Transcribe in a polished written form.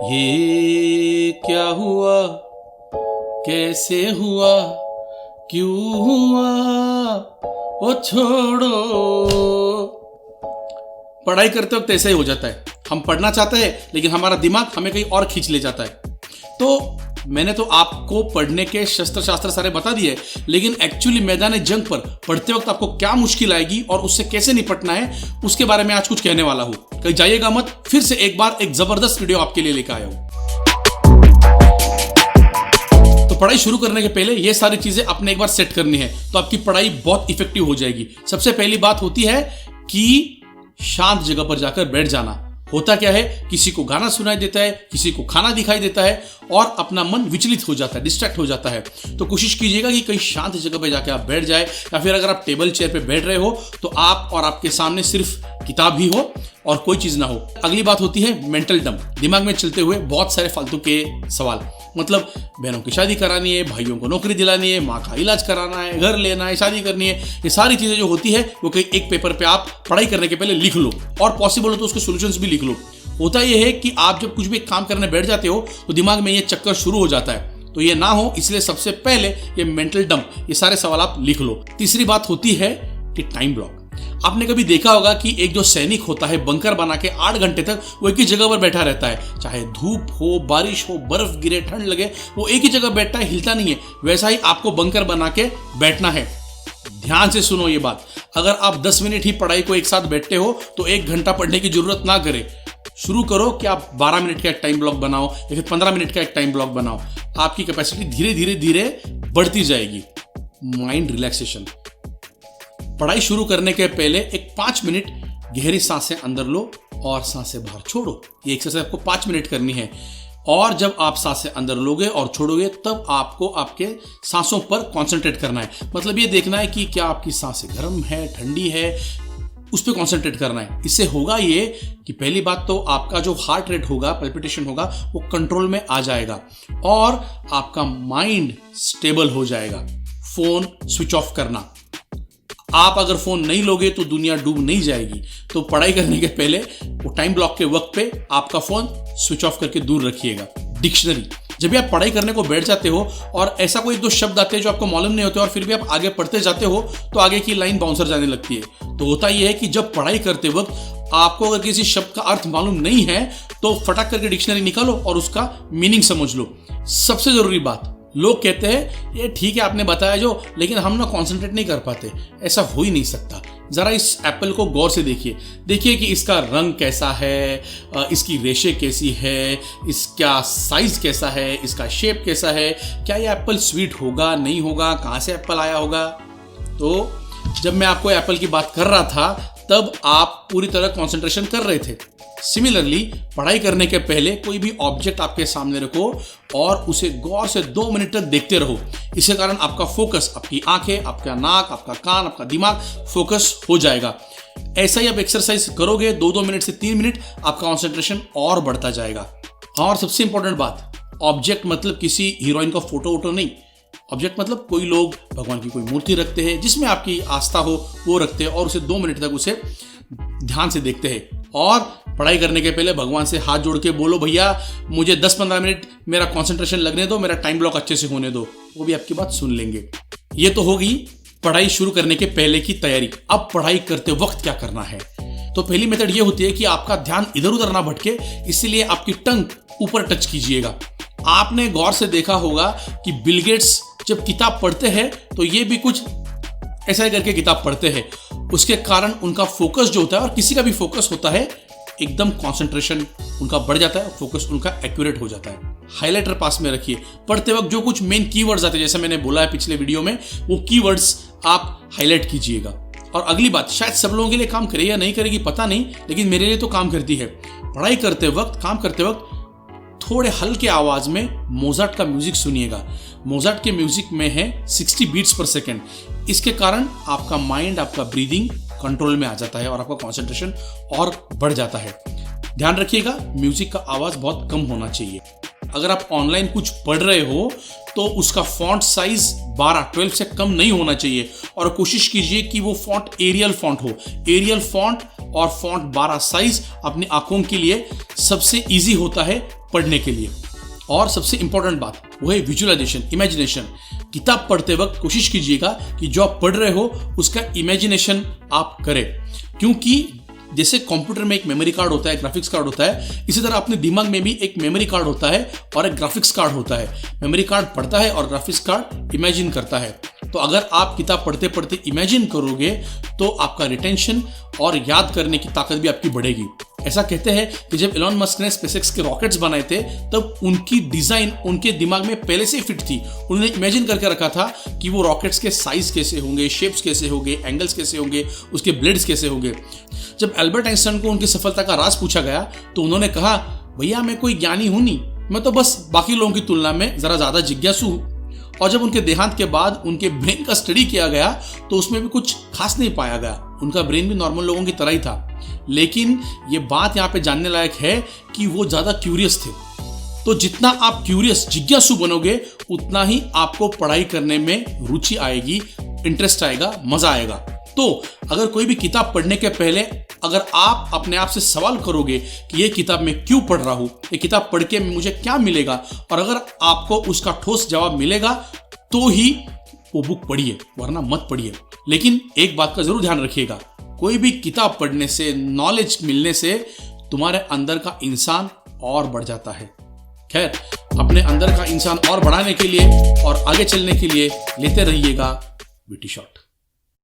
ये क्या हुआ, कैसे हुआ, क्यों हुआ, वो छोड़ो। पढ़ाई करते वक्त ऐसा ही हो जाता है। हम पढ़ना चाहते हैं लेकिन हमारा दिमाग हमें कहीं और खींच ले जाता है। तो मैंने तो आपको पढ़ने के शस्त्र शास्त्र सारे बता दिए, लेकिन एक्चुअली मैदान जंग पर पढ़ते वक्त आपको क्या मुश्किल आएगी और उससे कैसे निपटना है उसके बारे में आज कुछ कहने वाला हूं। कहीं जाइएगा मत, फिर से एक बार एक जबरदस्त वीडियो आपके लिए लेकर आया हूं। तो पढ़ाई शुरू करने के पहले ये सारी चीजें आपने एक बार सेट करनी है, तो आपकी पढ़ाई बहुत इफेक्टिव हो जाएगी। सबसे पहली बात होती है कि शांत जगह पर जाकर बैठ जाना। होता क्या है, किसी को गाना सुनाई देता है, किसी को खाना दिखाई देता है और अपना मन विचलित हो जाता है, डिस्ट्रैक्ट हो जाता है। तो कोशिश कीजिएगा कि कहीं शांत जगह पे जाके आप बैठ जाए, या फिर अगर आप टेबल चेयर पे बैठ रहे हो तो आप और आपके सामने सिर्फ किताब ही हो और कोई चीज ना हो। अगली बात होती है मेंटल डंप। दिमाग में चलते हुए बहुत सारे फालतू के सवाल, मतलब बहनों की शादी करानी है, भाइयों को नौकरी दिलानी है, माँ का इलाज कराना है, घर लेना है, शादी करनी है, ये सारी चीजें जो होती है वो कहीं एक पेपर पे आप पढ़ाई करने के पहले लिख लो, और पॉसिबल हो तो उसके सॉल्यूशंस भी लिख लो। होता यह है कि आप जब कुछ भी काम करने बैठ जाते हो तो दिमाग में ये चक्कर शुरू हो जाता है, तो ये ना हो इसलिए सबसे पहले ये मेंटल डंप, ये सारे सवाल आप लिख लो। तीसरी बात होती है कि टाइम ब्लॉक। आपने कभी देखा होगा कि एक जो सैनिक होता है बंकर बना के 8 घंटे तक वो एक ही जगह पर बैठा रहता है, चाहे धूप हो, बारिश हो, बर्फ गिरे, ठंड लगे, वो एक ही जगह बैठता है, हिलता नहीं है। वैसा ही आपको बंकर बना के बैठना है। ध्यान से सुनो ये बात, अगर आप 10 मिनट ही पढ़ाई को एक साथ बैठते हो तो 1 घंटा पढ़ने की जरूरत ना करे। शुरू करो कि आप 12 मिनट का एक टाइम ब्लॉक बनाओ या फिर 15 मिनट का एक टाइम ब्लॉक बनाओ। आपकी कैपेसिटी धीरे धीरे धीरे बढ़ती जाएगी। Mind relaxation. पढ़ाई शुरू करने के पहले एक 5 मिनट गहरी सांसें अंदर लो और सांसें बाहर छोड़ो। ये एक्सरसाइज आपको 5 मिनट करनी है, और जब आप सांसें अंदर लोगे और छोड़ोगे तब आपको आपके सांसों पर कंसंट्रेट करना है। मतलब ये देखना है कि क्या आपकी सांसें गर्म है, ठंडी है, उस पर कॉन्सेंट्रेट करना है। इससे होगा ये कि पहली बात तो आपका जो हार्ट रेट होगा, पल्पिटेशन होगा, वो कंट्रोल में आ जाएगा और आपका माइंड स्टेबल हो जाएगा। फोन स्विच ऑफ करना। आप अगर फोन नहीं लोगे तो दुनिया डूब नहीं जाएगी। तो पढ़ाई करने के पहले वो टाइम ब्लॉक के वक्त पे आपका फोन स्विच ऑफ करके दूर रखिएगा। डिक्शनरी। जब भी आप पढ़ाई करने को बैठ जाते हो और ऐसा कोई 2 शब्द आते हैं जो आपको मालूम नहीं होते और फिर भी आप आगे पढ़ते जाते हो तो आगे की लाइन बाउंसर जाने लगती है। तो होता यह है कि जब पढ़ाई करते वक्त आपको अगर किसी शब्द का अर्थ मालूम नहीं है तो फटाक करके डिक्शनरी निकालो और उसका मीनिंग समझ लो। सबसे जरूरी बात, लोग कहते हैं ये ठीक है आपने बताया जो, लेकिन हम ना कंसंट्रेट नहीं कर पाते। ऐसा हो ही नहीं सकता। जरा इस एप्पल को गौर से देखिए कि इसका रंग कैसा है, इसकी रेशे कैसी है, इसका साइज कैसा है, इसका शेप कैसा है, क्या ये एप्पल स्वीट होगा नहीं होगा, कहाँ से एप्पल आया होगा। तो जब मैं आपको एप्पल की बात कर रहा था तब आप पूरी तरह कंसंट्रेशन कर रहे थे। सिमिलरली पढ़ाई करने के पहले कोई भी ऑब्जेक्ट आपके सामने रखो और उसे गौर से 2 मिनट तक देखते रहो। इसके कारण आपका फोकस, आपकी आंखें, आपका नाक, आपका कान, आपका दिमाग फोकस हो जाएगा। ऐसा ही आप एक्सरसाइज करोगे 2-2 मिनट से 3 मिनट, आपका कंसंट्रेशन और बढ़ता जाएगा। और सबसे इंपॉर्टेंट बात, ऑब्जेक्ट मतलब किसी हीरोइन का फोटो नहीं। ऑब्जेक्ट मतलब कोई लोग भगवान की कोई मूर्ति रखते हैं जिसमें आपकी आस्था हो, वो रखते हैं और उसे 2 मिनट तक उसे ध्यान से देखते हैं। और पढ़ाई करने के पहले भगवान से हाथ जोड़ के बोलो, भैया मुझे 10-15 मिनट मेरा कंसंट्रेशन लगने दो, मेरा टाइम ब्लॉक अच्छे से होने दो। वो भी आपकी बात सुन लेंगे। ये तो होगी पढ़ाई शुरू करने के पहले की तैयारी। अब पढ़ाई करते वक्त क्या करना है, तो पहली मेथड ये होती है कि आपका ध्यान इधर उधर ना भटके, इसलिए आपकी टंग ऊपर टच कीजिएगा। आपने गौर से देखा होगा कि बिल गेट्स जब किताब पढ़ते हैं तो ये भी कुछ ऐसा ही करके किताब पढ़ते हैं। उसके कारण उनका फोकस जो होता है, और किसी का भी फोकस होता है, एकदम कंसंट्रेशन उनका बढ़ जाता है, फोकस उनका एक्यूरेट हो जाता है। हाइलाइटर पास में रखिए। पढ़ते वक्त जो कुछ मेन कीवर्ड्स आते हैं, जैसे मैंने बोला है पिछले वीडियो में, वो कीवर्ड्स आप हाईलाइट कीजिएगा। और अगली बात, शायद सब लोगों के लिए काम करे या नहीं करेगी पता नहीं, लेकिन मेरे लिए तो काम करती है। पढ़ाई करते वक्त, काम करते वक्त थोड़े हल्के आवाज में मोजार्ट का म्यूजिक सुनिएगा। मोजार्ट के म्यूजिक में है 60 बीट्स पर सेकेंड। इसके कारण आपका माइंड, आपका ब्रीदिंग कंट्रोल में आ जाता है और आपका कंसंट्रेशन और बढ़ जाता है। ध्यान रखिएगा, म्यूजिक का आवाज बहुत कम होना चाहिए। अगर आप ऑनलाइन कुछ पढ़ रहे हो तो उसका फॉन्ट साइज 12 से कम नहीं होना चाहिए, और कोशिश कीजिए कि वो फॉन्ट एरियल फॉन्ट हो। एरियल फॉन्ट और फॉन्ट 12 साइज अपनी आंखों के लिए सबसे इजी होता है पढ़ने के लिए। और सबसे इंपॉर्टेंट बात वो है विजुअलाइजेशन, इमेजिनेशन। किताब पढ़ते वक्त कोशिश कीजिएगा कि जो आप पढ़ रहे हो उसका इमेजिनेशन आप करें, क्योंकि जैसे कंप्यूटर में एक मेमोरी कार्ड होता है, ग्राफिक्स कार्ड होता है, इसी तरह अपने दिमाग में भी एक मेमोरी कार्ड होता है और एक ग्राफिक्स कार्ड होता है। मेमोरी कार्ड पढ़ता है और ग्राफिक्स कार्ड इमेजिन करता है। तो अगर आप किताब पढ़ते पढ़ते इमेजिन करोगे तो आपका रिटेंशन और याद करने की ताकत भी आपकी बढ़ेगी। ऐसा कहते हैं कि जब एलन मस्क ने स्पेसएक्स के रॉकेट्स बनाए थे तब उनकी डिजाइन उनके दिमाग में पहले से फिट थी। उन्होंने इमेजिन करके रखा था कि वो रॉकेट्स के साइज कैसे होंगे, शेप्स कैसे होंगे, एंगल्स कैसे होंगे, उसके ब्लेड्स कैसे होंगे। जब एल्बर्ट आइंस्टाइन को उनकी सफलता का राज पूछा गया तो उन्होंने कहा, भैया मैं कोई ज्ञानी हूं नहीं, मैं तो बस बाकी लोगों की तुलना में जरा ज्यादा जिज्ञासु हूं। और जब उनके देहांत के बाद उनके ब्रेन का स्टडी किया गया तो उसमें भी कुछ खास नहीं पाया गया। उनका ब्रेन भी नॉर्मल लोगों की तरह ही था, लेकिन ये बात यहाँ पे जानने लायक है कि वो ज्यादा क्यूरियस थे। तो जितना आप क्यूरियस, जिज्ञासु बनोगे उतना ही आपको पढ़ाई करने में रुचि आएगी, इंटरेस्ट आएगा, मजा आएगा। तो अगर कोई भी किताब पढ़ने के पहले अगर आप अपने आप से सवाल करोगे कि ये किताब मैं क्यों पढ़ रहा हूं, ये किताब पढ़ के मुझे क्या मिलेगा, और अगर आपको उसका ठोस जवाब मिलेगा तो ही वो बुक पढ़िए, वरना मत पढ़िए। लेकिन एक बात का जरूर ध्यान रखिएगा, कोई भी किताब पढ़ने से, नॉलेज मिलने से तुम्हारे अंदर का इंसान और बढ़ जाता है। खैर, अपने अंदर का इंसान और बढ़ाने के लिए और आगे चलने के लिए लेते रहिएगा वीटी शॉट।